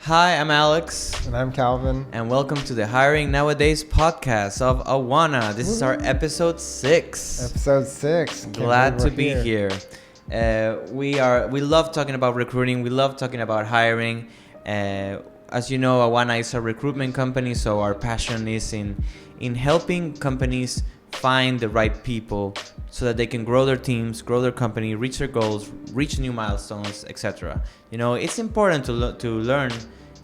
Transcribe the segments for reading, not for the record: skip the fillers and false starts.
Hi, I'm Alex. And I'm Calvin. And welcome to the Hiring Nowadays podcast of Awana. This is our episode 6. Episode 6. Glad to be here. We love talking about recruiting. We love talking about hiring. As you know, Awana is a recruitment company, so our passion is in helping companies find the right people so that they can grow their teams, grow their company, reach their goals, reach new milestones, etc. You know, it's important to learn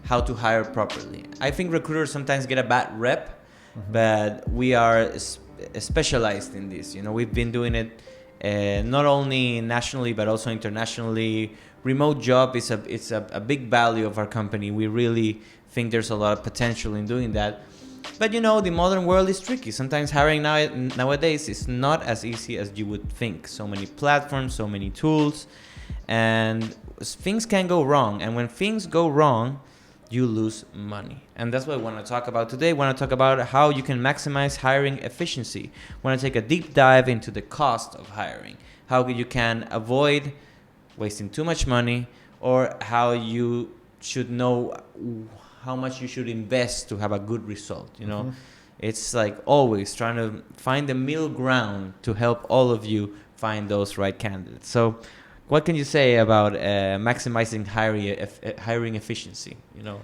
how to hire properly. I think recruiters sometimes get a bad rep, but we are specialized in this. You know, we've been doing it not only nationally but also internationally. Remote job is a big value of our company. We really think there's a lot of potential in doing that. But you know, the modern world is tricky. Sometimes hiring nowadays is not as easy as you would think. So many platforms, so many tools, and things can go wrong. And when things go wrong, you lose money. And that's what I want to talk about today. I want to talk about how you can maximize hiring efficiency. I want to take a deep dive into the cost of hiring, how you can avoid wasting too much money, or how you should know how much you should invest to have a good result. You know, it's like always trying to find the middle ground to help all of you find those right candidates. So what can you say about maximizing hiring efficiency? You know,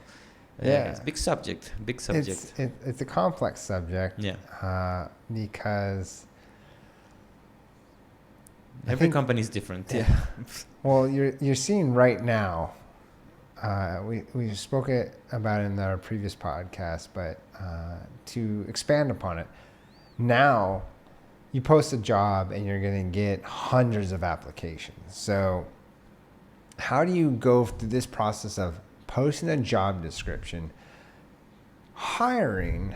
it's a big subject. It's a complex subject. Yeah. Because every company is different. Yeah. Well, you're seeing right now. We spoke about it in our previous podcast, but to expand upon it, now you post a job and you're going to get hundreds of applications. So how do you go through this process of posting a job description, hiring,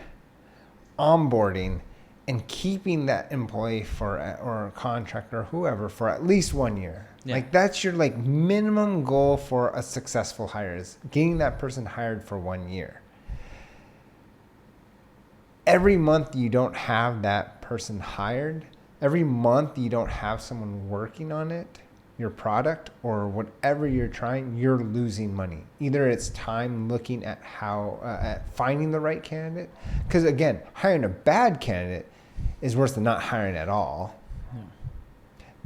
onboarding, and keeping that employee or contractor or whoever for at least 1 year? Yeah. Like that's your minimum goal for a successful hire, is getting that person hired for 1 year. Every month you don't have that person hired, every month you don't have someone working on it, your product or whatever you're trying, you're losing money. Either it's time looking at at finding the right candidate, because again, hiring a bad candidate is worse than not hiring at all. Yeah.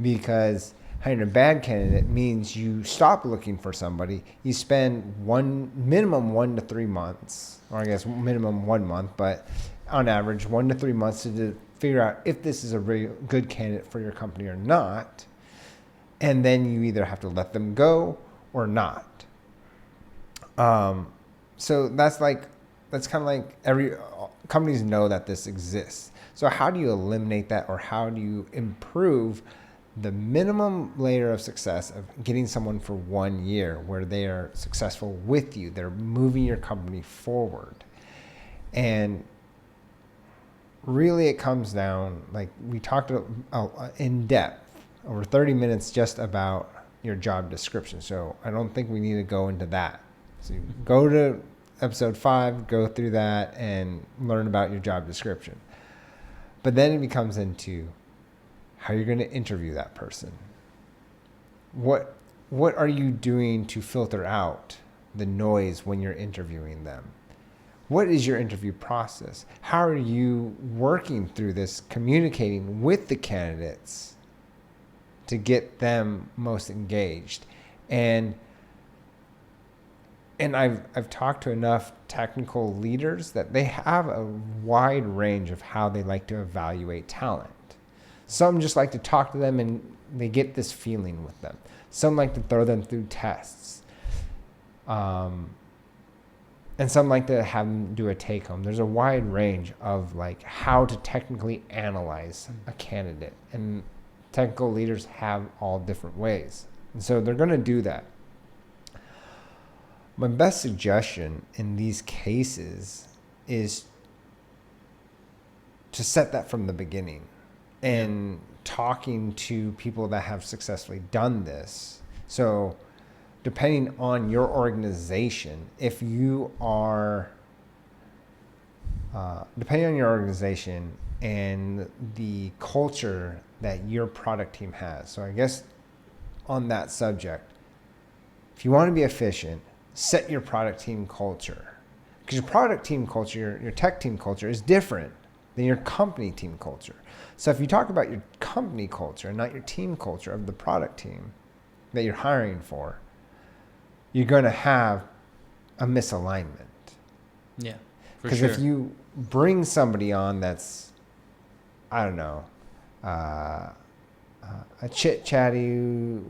Because hiring a bad candidate means you stop looking for somebody. You spend minimum 1 to 3 months, or I guess minimum 1 month, but on average 1 to 3 months to figure out if this is a really good candidate for your company or not. And then you either have to let them go or not. So that's kind of like every companies know that this exists. So how do you eliminate that, or how do you improve the minimum layer of success of getting someone for 1 year where they are successful with you? They're moving your company forward. And really it comes down, like we talked in depth, over 30 minutes just about your job description. So I don't think we need to go into that. So you go to episode 5, go through that and learn about your job description. But then it becomes into how you're going to interview that person. What are you doing to filter out the noise when you're interviewing them? What is your interview process? How are you working through this, communicating with the candidates to get them most engaged? And I've talked to enough technical leaders that they have a wide range of how they like to evaluate talent. Some just like to talk to them and they get this feeling with them. Some like to throw them through tests. And some like to have them do a take home. There's a wide range of how to technically analyze a candidate. And technical leaders have all different ways. And so they're going to do that. My best suggestion in these cases is to set that from the beginning and talking to people that have successfully done this. So depending on your organization, if you are, depending on your organization and the culture that your product team has. So I guess on that subject, if you want to be efficient, set your product team culture. Because your product team culture, your tech team culture is different than your company team culture. So if you talk about your company culture and not your team culture of the product team that you're hiring for, you're going to have a misalignment. Yeah, for Because sure. if you bring somebody on that's, I don't know, a chit-chatty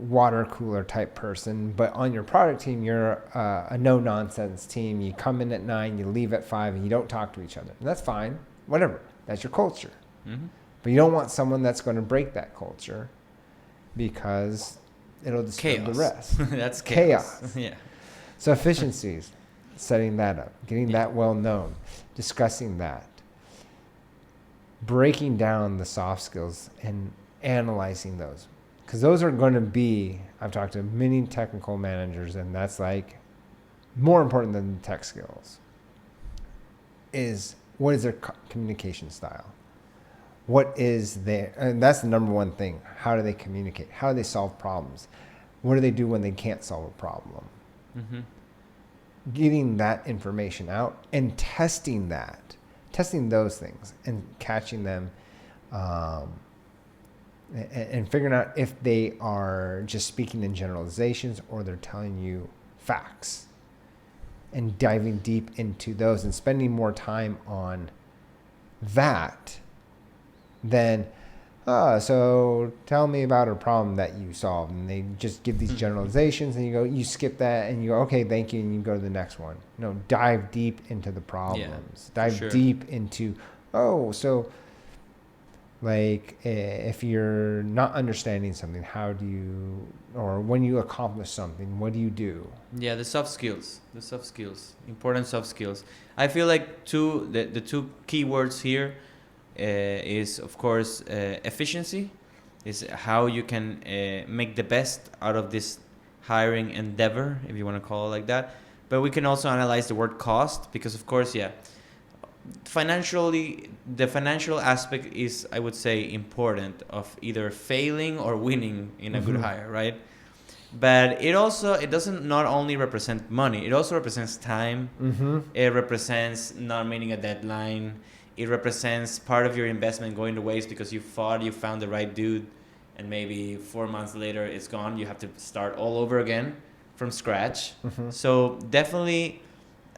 water cooler type person, but on your product team, you're a no-nonsense team. You come in at 9, you leave at 5, and you don't talk to each other. And that's fine. Whatever. That's your culture. Mm-hmm. But you don't want someone that's going to break that culture because it'll disturb the rest. That's chaos. Yeah. So efficiencies, setting that up, getting that well known, discussing that, breaking down the soft skills and analyzing those. Because those are going to be, I've talked to many technical managers, and that's like more important than the tech skills, is what is their communication style? What is their, and that's the number one thing. How do they communicate? How do they solve problems? What do they do when they can't solve a problem? Mm-hmm. Getting that information out and testing those things and catching them, and figuring out if they are just speaking in generalizations or they're telling you facts, and diving deep into those and spending more time on that than, so tell me about a problem that you solved. And they just give these generalizations and you skip that and you go, okay, thank you. And you go to the next one. No, dive deep into the problems. Dive deep into, so like if you're not understanding something, how do you, or when you accomplish something, what do you do? Yeah, the soft skills, important soft skills. I feel like the two key words here is, of course, efficiency, is how you can make the best out of this hiring endeavor, if you want to call it like that. But we can also analyze the word cost, because, of course, financially, the financial aspect is, I would say, important of either failing or winning in a good hire, right? But it doesn't not only represent money, it also represents time. It represents not meeting a deadline. It represents part of your investment going to waste because you thought you found the right dude, and maybe 4 months later it's gone. You have to start all over again from scratch. So definitely,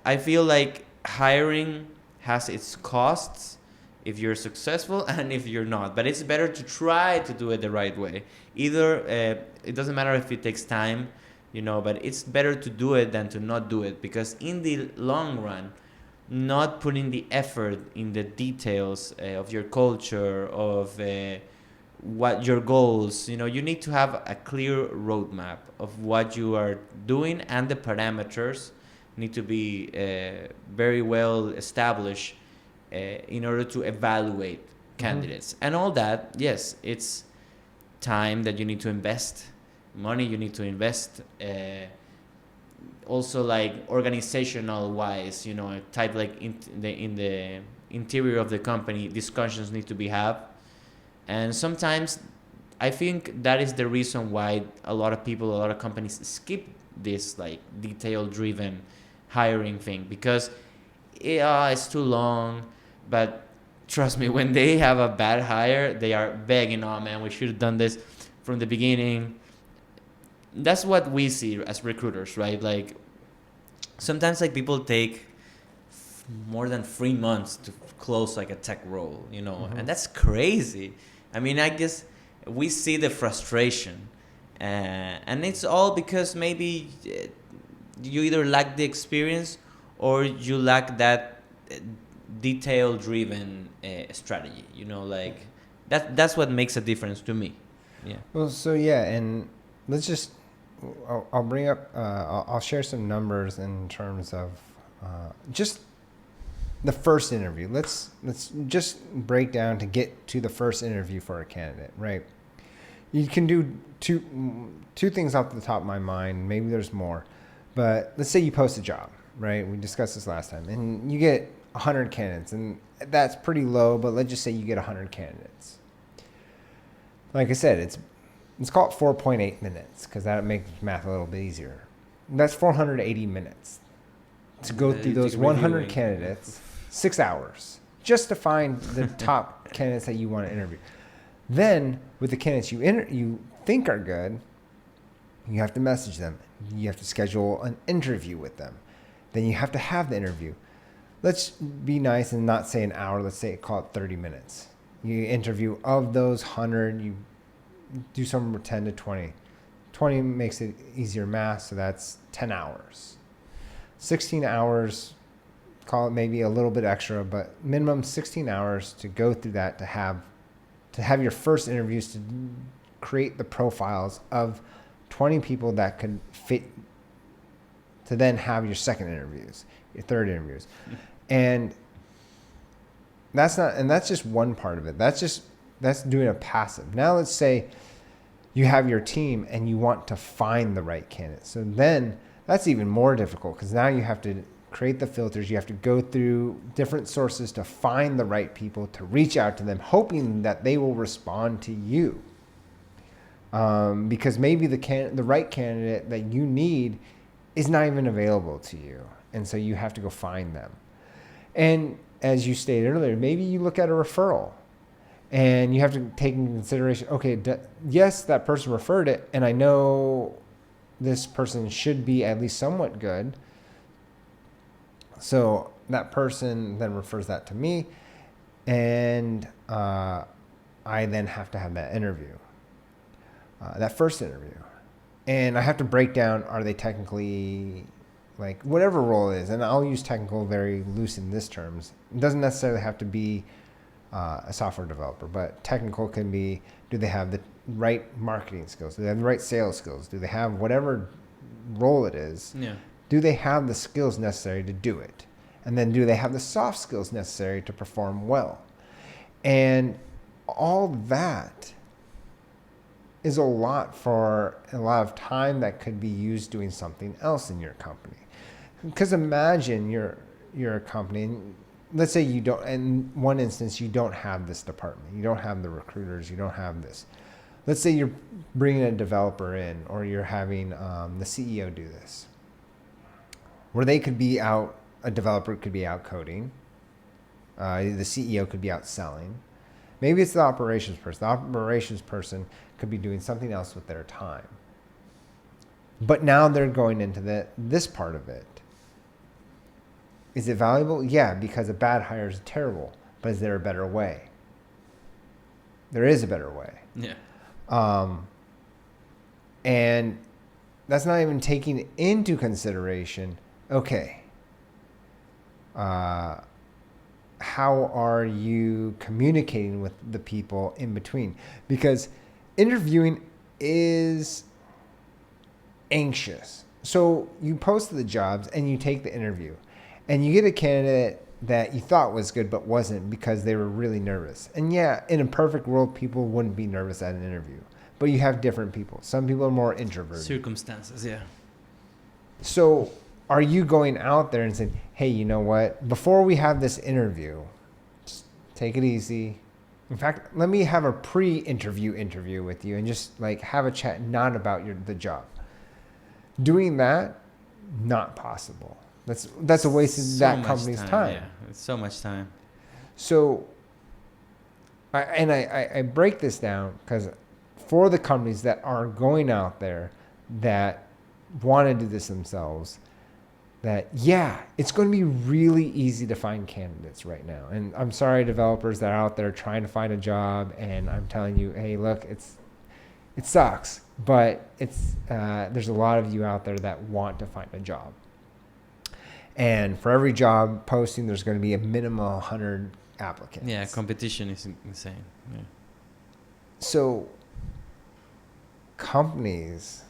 I feel like hiring has its costs if you're successful and if you're not. But it's better to try to do it the right way. Either it doesn't matter if it takes time, but it's better to do it than to not do it, because in the long run, not putting the effort in the details of your culture, of what your goals, you need to have a clear roadmap of what you are doing, and the parameters need to be very well established in order to evaluate candidates. And all that, yes, it's time that you need to invest, money you need to invest, also like organizational wise, type like in the interior of the company, discussions need to be had. And sometimes I think that is the reason why a lot of companies skip this like detail driven hiring thing, because it's too long. But trust me, when they have a bad hire, they are begging, oh man, we should have done this from the beginning. That's what we see as recruiters, right? Like sometimes like people take more than 3 months to close like a tech role, and that's crazy. I mean, I guess we see the frustration, and it's all because maybe you either lack the experience or you lack that detail driven strategy, like that's what makes a difference to me. Yeah. Well, so and let's just, I'll bring up, I'll share some numbers in terms of just the first interview. Let's just break down to get to the first interview for a candidate, right? You can do two things off the top of my mind. Maybe there's more, but let's say you post a job, right? We discussed this last time, and you get 100 candidates, and that's pretty low, but let's just say you get 100 candidates. Like I said, it's called 4.8 minutes because that makes math a little bit easier. That's 480 minutes to go through those 100 candidates, 6 hours, just to find the top candidates that you want to interview. Then, with the candidates you think are good, you have to message them. You have to schedule an interview with them. Then you have to have the interview. Let's be nice and not say an hour. Let's say call it 30 minutes. You interview of those 100, you do somewhere 10 to 20. 20 makes it easier math, so that's 10 hours. 16 hours, call it maybe a little bit extra, but minimum 16 hours to go through that to have your first interviews, to create the profiles of 20 people that could fit, to then have your second interviews, your third interviews. And that's just one part of it. That's doing a passive. Now let's say you have your team and you want to find the right candidate. So then that's even more difficult, because now you have to create the filters. You have to go through different sources to find the right people, to reach out to them, hoping that they will respond to you. Because maybe the right candidate that you need is not even available to you. And so you have to go find them. And as you stated earlier, maybe you look at a referral and you have to take into consideration, okay, yes, that person referred it, and I know this person should be at least somewhat good. So that person then refers that to me, and I then have to have that interview, that first interview. And I have to break down, are they technically, like whatever role it is, and I'll use technical very loose in this terms. It doesn't necessarily have to be a software developer, but technical can be, do they have the right marketing skills? Do they have the right sales skills? Do they have whatever role it is? Yeah. Do they have the skills necessary to do it? And then do they have the soft skills necessary to perform well? And all that is a lot of time that could be used doing something else in your company. Because imagine you're a company, and let's say you don't, in one instance, you don't have this department. You don't have the recruiters. You don't have this. Let's say you're bringing a developer in, or you're having the CEO do this, where they could be out, a developer could be out coding. The CEO could be out selling. Maybe it's the operations person. The operations person could be doing something else with their time. But now they're going into this part of it. Is it valuable? Yeah, because a bad hire is terrible. But is there a better way? There is a better way. Yeah. And that's not even taking into consideration, okay, how are you communicating with the people in between? Because interviewing is anxious. So you post the jobs and you take the interview, and you get a candidate that you thought was good but wasn't, because they were really nervous. And yeah, in a perfect world, people wouldn't be nervous at an interview. But you have different people. Some people are more introverted. Circumstances, yeah. So are you going out there and saying, hey, you know what? Before we have this interview, just take it easy. In fact, let me have a pre-interview with you and just like have a chat, not about the job. Doing that, not possible. That's a waste of that company's time. Yeah, it's so much time. So, I break this down because for the companies that are going out there that want to do this themselves, that, yeah, it's going to be really easy to find candidates right now. And I'm sorry, developers that are out there trying to find a job, and I'm telling you, hey, look, it sucks, but there's a lot of you out there that want to find a job. And for every job posting, there's going to be a minimum of 100 applicants. Yeah, competition is insane. Yeah. So companies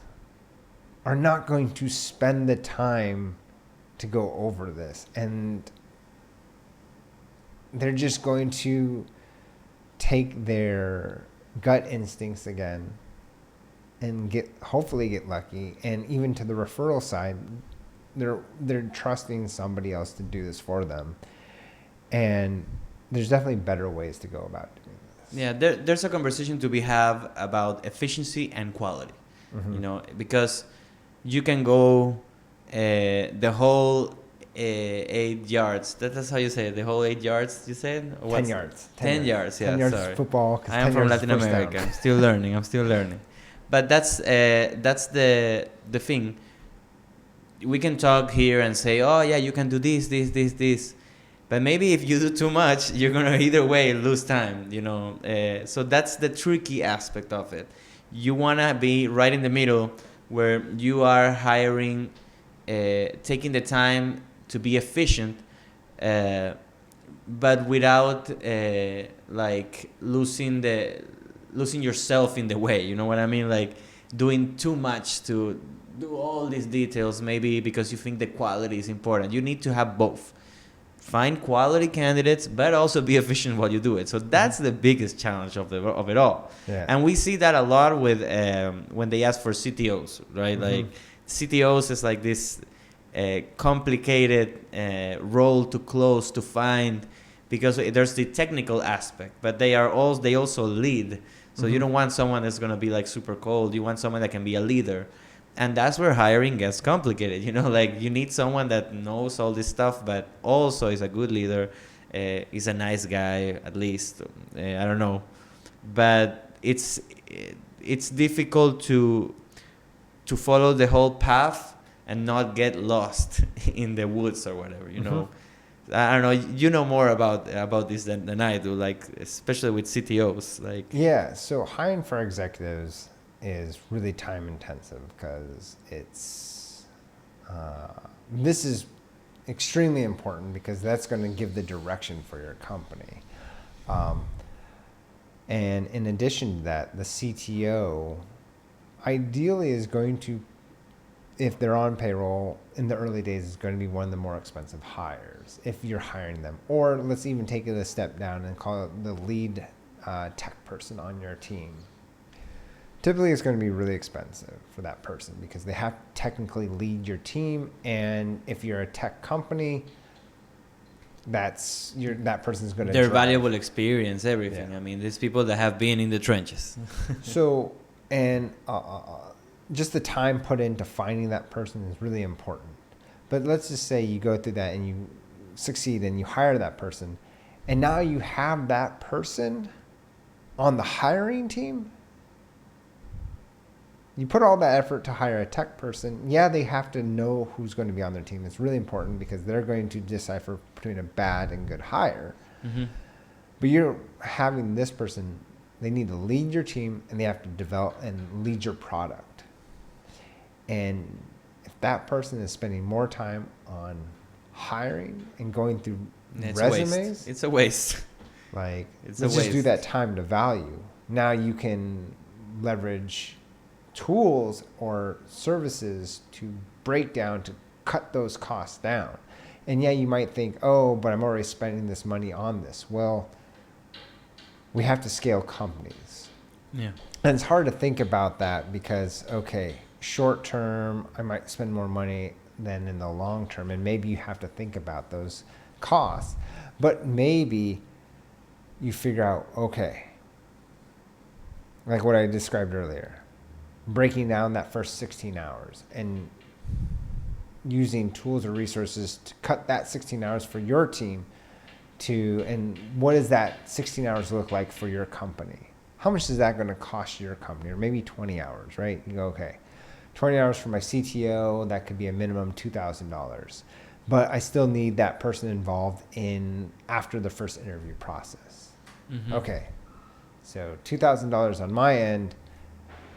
are not going to spend the time to go over this, and they're just going to take their gut instincts again and hopefully get lucky. And even to the referral side, they're trusting somebody else to do this for them. And there's definitely better ways to go about doing this. Yeah, there's a conversation to be had about efficiency and quality. Mm-hmm. Because you can go the whole 8 yards. That's how you say it. The whole 8 yards. You said 10 yards. 10 yards. Yeah, 10 yards sorry. football. I am from Latin America. I'm still learning. But that's the thing. We can talk here and say, oh yeah, you can do this. But maybe if you do too much, you're gonna either way lose time. So that's the tricky aspect of it. You wanna be right in the middle, where you are hiring, taking the time to be efficient, but without like losing yourself in the way. You know what I mean? Like doing too much to do all these details, maybe because you think the quality is important. You need to have both. Find quality candidates, but also be efficient while you do it. So that's the biggest challenge of it all. Yeah. And we see that a lot with when they ask for CTOs, right? Like CTOs is like this complicated role to close, to find, because there's the technical aspect, but they also lead. So you don't want someone that's going to be like super cold. You want someone that can be a leader. And that's where hiring gets complicated. Like you need someone that knows all this stuff, but also is a good leader, is a nice guy, at least. I don't know. But it's difficult to follow the whole path and not get lost in the woods or whatever, I don't know. You know more about this than I do, like especially with CTOs. Like So hiring for executives is really time intensive because it's this is extremely important because that's going to give the direction for your company. And in addition to that, the CTO ideally is going to, if they're on payroll in the early days, is going to be one of the more expensive hires if you're hiring them. Or let's even take it a step down and call it the lead tech person on your team. Typically, it's going to be really expensive for that person because they have to technically lead your team. And if you're a tech company, that person's going to their drive. Valuable experience, everything. Yeah. I mean, there's people that have been in the trenches. So, and just the time put into finding that person is really important. But let's just say you go through that and you succeed and you hire that person, and now you have that person on the hiring team. You put all that effort to hire a tech person. Yeah, they have to know who's going to be on their team. It's really important because they're going to decipher between a bad and good hire. But you're having this person, they need to lead your team and they have to develop and lead your product. And if that person is spending more time on hiring and going through resumes, it's a waste. Like, let's just do that time to value. Now you can leverage tools or services to break down, to cut those costs down. And yeah, you might think, oh, but I'm already spending this money on this. Well, we have to scale companies. Yeah. And it's hard to think about that because, okay, short term, I might spend more money than in the long term. And maybe you have to think about those costs. But maybe you figure out, okay, like what I described earlier, breaking down that first 16 hours and using tools or resources to cut that 16 hours for your team and what does that 16 hours look like for your company? How much is that going to cost your company? Or maybe 20 hours, right? You go, okay, 20 hours for my CTO, that could be a minimum $2,000. But I still need that person involved after the first interview process. Okay, so $2,000 on my end.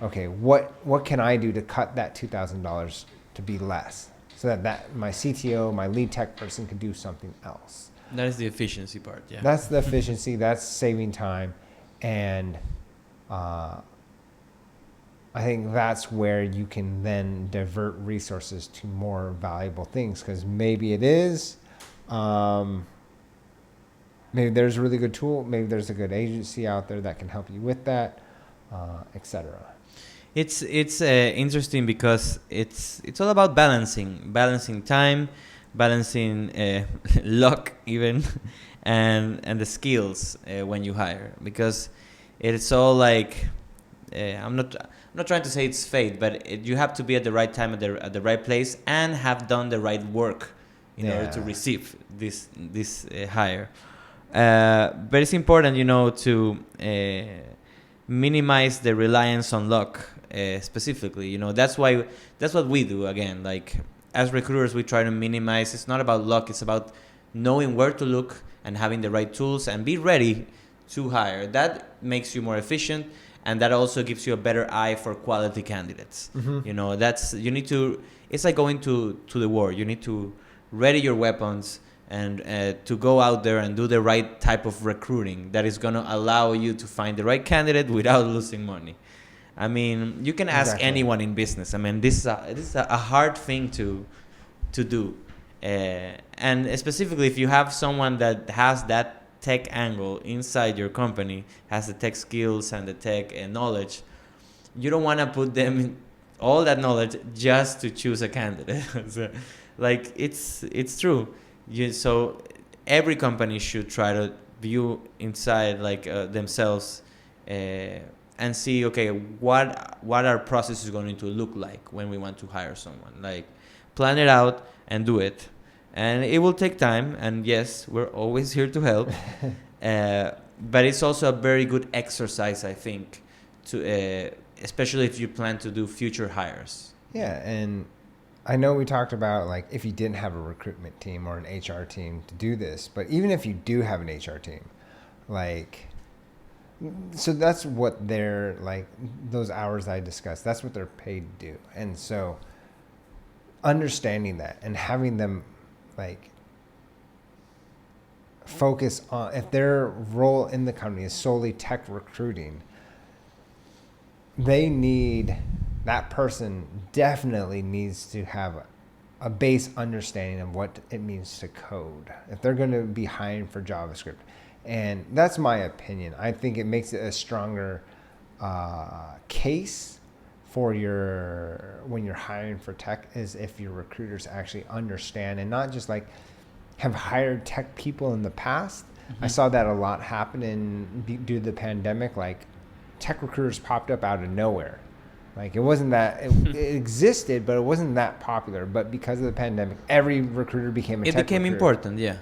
Okay, what can I do to cut that $2,000 to be less so that my CTO, my lead tech person can do something else? That is the efficiency part, yeah. That's the efficiency, that's saving time. And I think that's where you can then divert resources to more valuable things because maybe it is, maybe there's a really good tool, maybe there's a good agency out there that can help you with that, etc. It's interesting because it's all about balancing time, balancing luck even, and the skills when you hire, because it's all like I'm not trying to say it's fate, but you have to be at the right time at the right place and have done the right work in order to receive this hire. But it's important, to minimize the reliance on luck. Specifically, that's what we do. Again, like as recruiters, we try to minimize. It's not about luck. It's about knowing where to look and having the right tools and be ready to hire. That makes you more efficient, and that also gives you a better eye for quality candidates. It's like going to the war. You need to ready your weapons and to go out there and do the right type of recruiting that is going to allow you to find the right candidate without losing money. I mean, you can ask anyone in business. I mean, this is a hard thing to do. And specifically, if you have someone that has that tech angle inside your company, has the tech skills and the tech knowledge, you don't want to put them in all that knowledge just to choose a candidate. So, like, it's true. So every company should try to view inside themselves and see, okay, what our process is going to look like when we want to hire someone. Like, plan it out and do it. And it will take time. And yes, we're always here to help. But it's also a very good exercise, I think, to especially if you plan to do future hires. Yeah, and I know we talked about, like, if you didn't have a recruitment team or an HR team to do this, but even if you do have an HR team, like, so that's what they're, like, those hours I discussed, that's what they're paid to do. And so understanding that and having them, like, focus on, if their role in the company is solely tech recruiting, that person definitely needs to have a base understanding of what it means to code if they're going to be hiring for JavaScript. And that's my opinion. I think it makes it a stronger case for when you're hiring for tech, is if your recruiters actually understand and not just like have hired tech people in the past. Mm-hmm. I saw that a lot happen due to the pandemic. Like, tech recruiters popped up out of nowhere. Like, it wasn't that it existed, but it wasn't that popular. But because of the pandemic, every recruiter became a tech recruiter. It became important, yeah.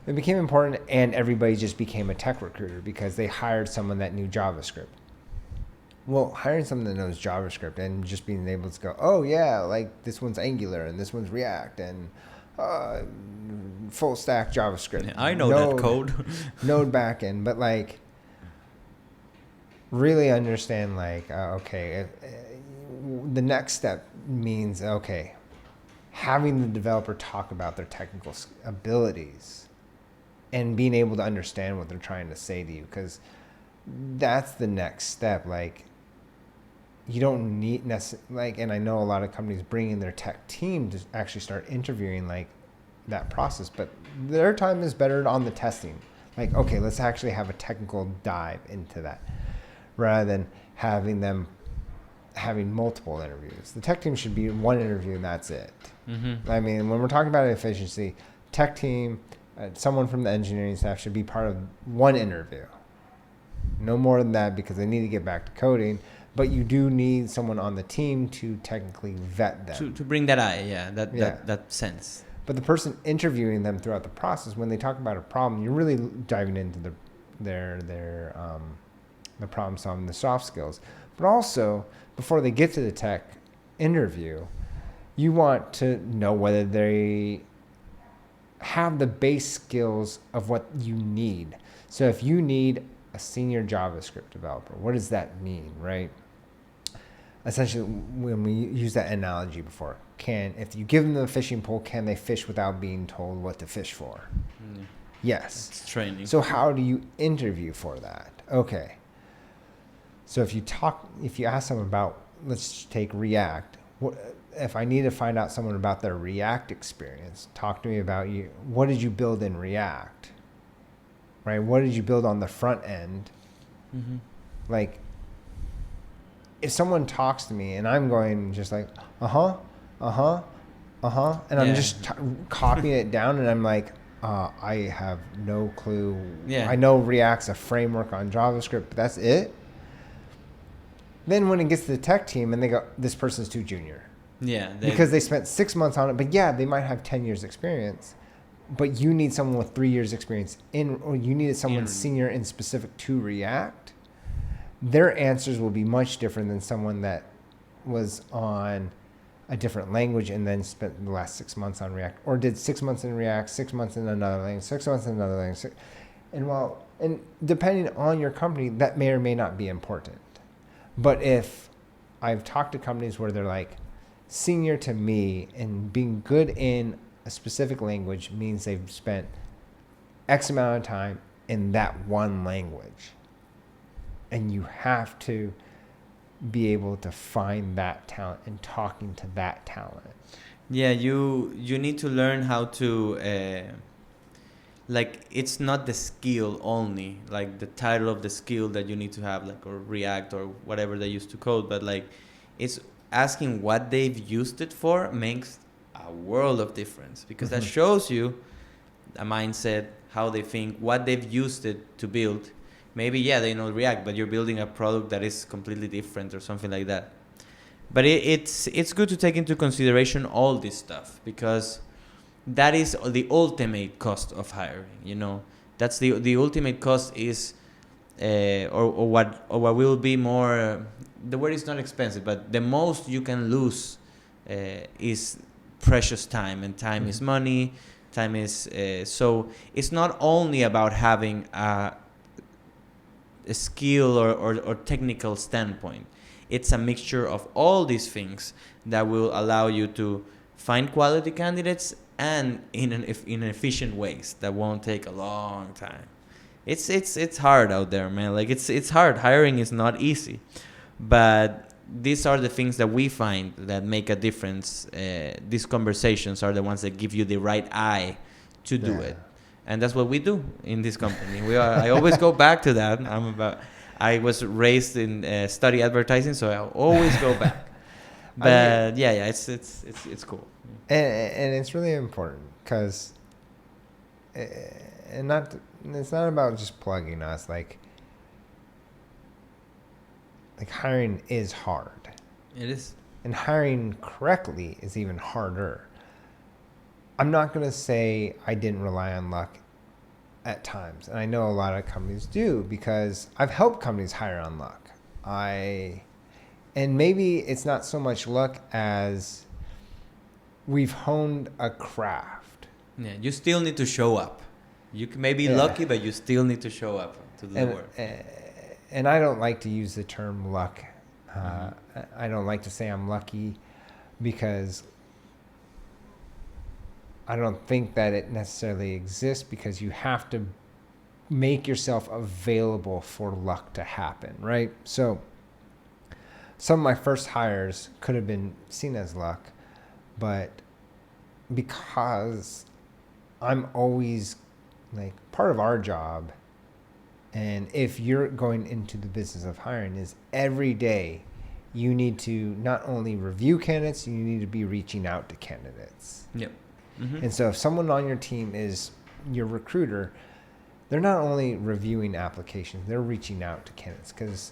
It became important, and everybody just became a tech recruiter because they hired someone that knew JavaScript. Well, hiring someone that knows JavaScript and just being able to go, oh yeah, like this one's Angular and this one's React and full stack JavaScript. Yeah, I know that code. Node backend, but like really understand, like, okay, the next step means, okay, having the developer talk about their technical abilities and being able to understand what they're trying to say to you, because that's the next step. Like, you don't need like, and I know a lot of companies bring in their tech team to actually start interviewing, like, that process, but their time is better on the testing. Like, okay, let's actually have a technical dive into that rather than having multiple interviews. The tech team should be one interview and that's it. Mm-hmm. I mean, when we're talking about efficiency, tech team, someone from the engineering staff should be part of one interview. No more than that, because they need to get back to coding. But you do need someone on the team to technically vet them. To bring that eye, that sense. But the person interviewing them throughout the process, when they talk about a problem, you're really diving into the problem solving, the soft skills. But also, before they get to the tech interview, you want to know whether they have the base skills of what you need. So if you need a senior JavaScript developer, what does that mean, right? Essentially, when we use that analogy before, if you give them the fishing pole, can they fish without being told what to fish for? Mm. Yes. It's training. So how do you interview for that? Okay. So if you ask them about, let's take React. If I need to find out someone about their React experience, talk to me about you. What did you build in React? Right? What did you build on the front end? Mm-hmm. Like, if someone talks to me and I'm going just like, and I'm just copying it down and I'm like, I have no clue. Yeah. I know React's a framework on JavaScript, but that's it. Then when it gets to the tech team and they go, this person's too junior. Yeah. Because they spent 6 months on it. But yeah, they might have 10 years experience. But you need someone with 3 years experience or you needed someone senior and specific to React. Their answers will be much different than someone that was on a different language and then spent the last 6 months on React, or did 6 months in React, 6 months in another language, 6 months in another language. And depending on your company, that may or may not be important. But if I've talked to companies where they're like, senior to me and being good in a specific language means they've spent X amount of time in that one language. And you have to be able to find that talent and talking to that talent. Yeah, you need to learn how to like, it's not the skill only, like the title of the skill that you need to have, like, or React or whatever they used to code, but like it's asking what they've used it for makes a world of difference, because that shows you a mindset, how they think, what they've used it to build. Maybe, yeah, they know React, but you're building a product that is completely different or something like that. But it's good to take into consideration all this stuff, because that is the ultimate cost of hiring. You know, that's the ultimate cost is, or what will be more. The word is not expensive, but the most you can lose is precious time, and time is money. Time is so it's not only about having a skill or technical standpoint. It's a mixture of all these things that will allow you to find quality candidates, and in efficient ways that won't take a long time. It's hard out there, man. Like, it's hard. Hiring is not easy, but these are the things that we find that make a difference. These conversations are the ones that give you the right eye to do it. And that's what we do in this company. I always go back to that. I was raised in study advertising, so I always go back. But it's cool. And it's really important because, it's not about just plugging us. Like hiring is hard. It is. And hiring correctly is even harder. I'm not going to say I didn't rely on luck at times. And I know a lot of companies do, because I've helped companies hire on luck. And maybe it's not so much luck as we've honed a craft. Yeah, you still need to show up. You may be lucky, but you still need to show up to do the work. And I don't like to use the term luck. I don't like to say I'm lucky, because I don't think that it necessarily exists, because you have to make yourself available for luck to happen, right? So some of my first hires could have been seen as luck, but because I'm always, like, part of our job, and if you're going into the business of hiring, is every day you need to not only review candidates, you need to be reaching out to candidates. Yep. And so if someone on your team is your recruiter, they're not only reviewing applications, they're reaching out to candidates, because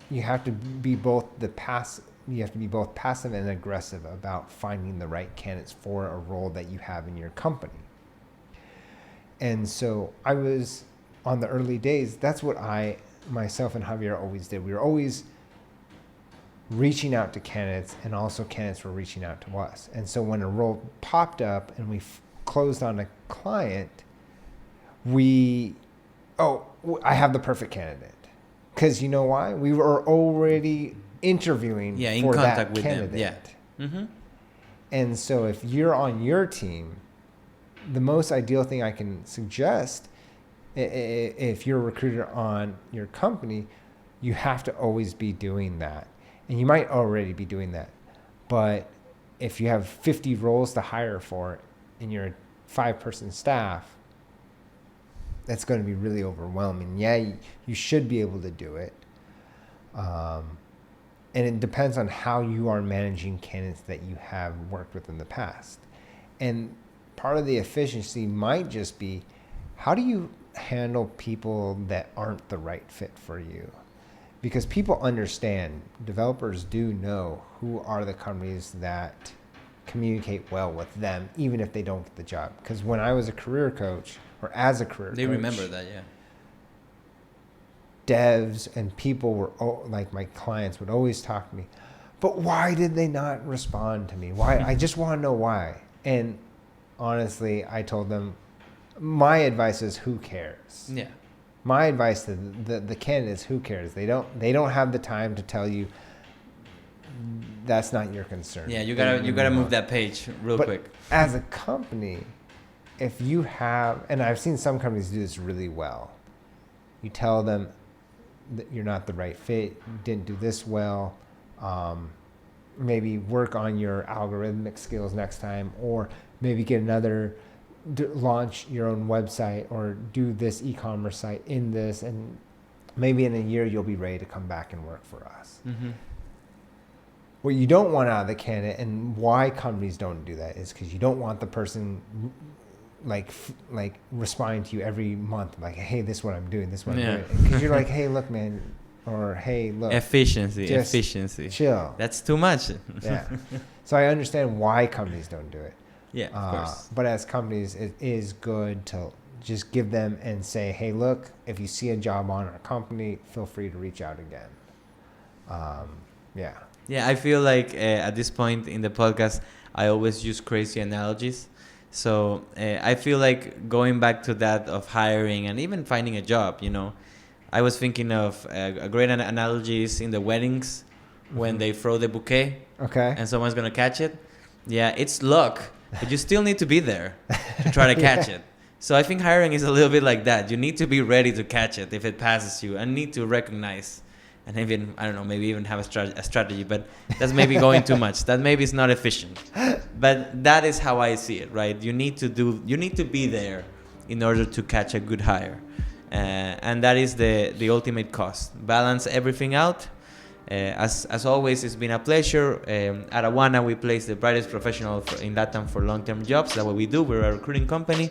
you have to be both passive and aggressive about finding the right candidates for a role that you have in your company. And so I was, on the early days, that's what myself and Javier always did. We were always reaching out to candidates, and also candidates were reaching out to us. And so when a role popped up and we closed on a client, I have the perfect candidate. Because you know why? We were already interviewing for that candidate. Yeah. And so if you're on your team, the most ideal thing I can suggest, if you're a recruiter on your company, you have to always be doing that. And you might already be doing that. But if you have 50 roles to hire for and you're a 5-person staff, that's going to be really overwhelming. Yeah, you should be able to do it. And it depends on how you are managing candidates that you have worked with in the past. And part of the efficiency might just be, how do you handle people that aren't the right fit for you? because people understand, developers do know who are the companies that communicate well with them, even if they don't get the job. Because when I was a career coach, or as a career They coach, remember that, yeah. devs and people were, like my clients would always talk to me, but why did they not respond to me? Why? I just want to know why. And honestly, I told them, my advice is, who cares? Yeah. My advice to the candidate is, who cares? They don't have the time to tell you that's not your concern. Yeah, you gotta move that page real quick. As a company, if you have, and I've seen some companies do this really well, you tell them that you're not the right fit, you didn't do this well, maybe work on your algorithmic skills next time, or maybe get another, launch your own website or do this e-commerce site in this, and maybe in a year you'll be ready to come back and work for us. Mm-hmm. What you don't want out of the candidate, and why companies don't do that, is because you don't want the person like responding to you every month, like, hey, this is what I'm doing, this is what I'm doing. Because you're like, hey, look, man, or hey, look. Efficiency. Chill. That's too much. Yeah. So I understand why companies don't do it. Yeah, of course. But as companies, it is good to just give them and say, hey, look, if you see a job on our company, feel free to reach out again. Yeah. Yeah, I feel like at this point in the podcast, I always use crazy analogies. So I feel like going back to that of hiring and even finding a job, I was thinking of a great analogy is in the weddings when they throw the bouquet. Okay. And someone's going to catch it. Yeah, it's luck, but you still need to be there to try to catch it. So I think hiring is a little bit like that. You need to be ready to catch it if it passes you, and need to recognize, and even, I don't know, maybe even have a strategy, but that's maybe going too much. That maybe is not efficient. But that is how I see it, right? You need to be there in order to catch a good hire. And that is the ultimate cost. Balance everything out. As always, it's been a pleasure. At Awana, we place the brightest professional in LATAM for long-term jobs. That's what we do. We're a recruiting company.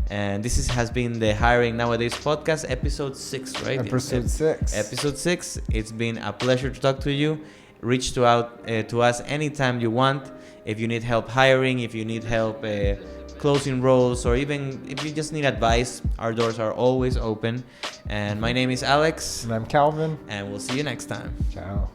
And this has been the Hiring Nowadays podcast, episode 6, right? Episode 6. Episode 6. It's been a pleasure to talk to you. Reach out to us anytime you want. If you need help hiring, if you need help closing roles, or even if you just need advice, our doors are always open. And my name is Alex. And I'm Calvin. And we'll see you next time. Ciao.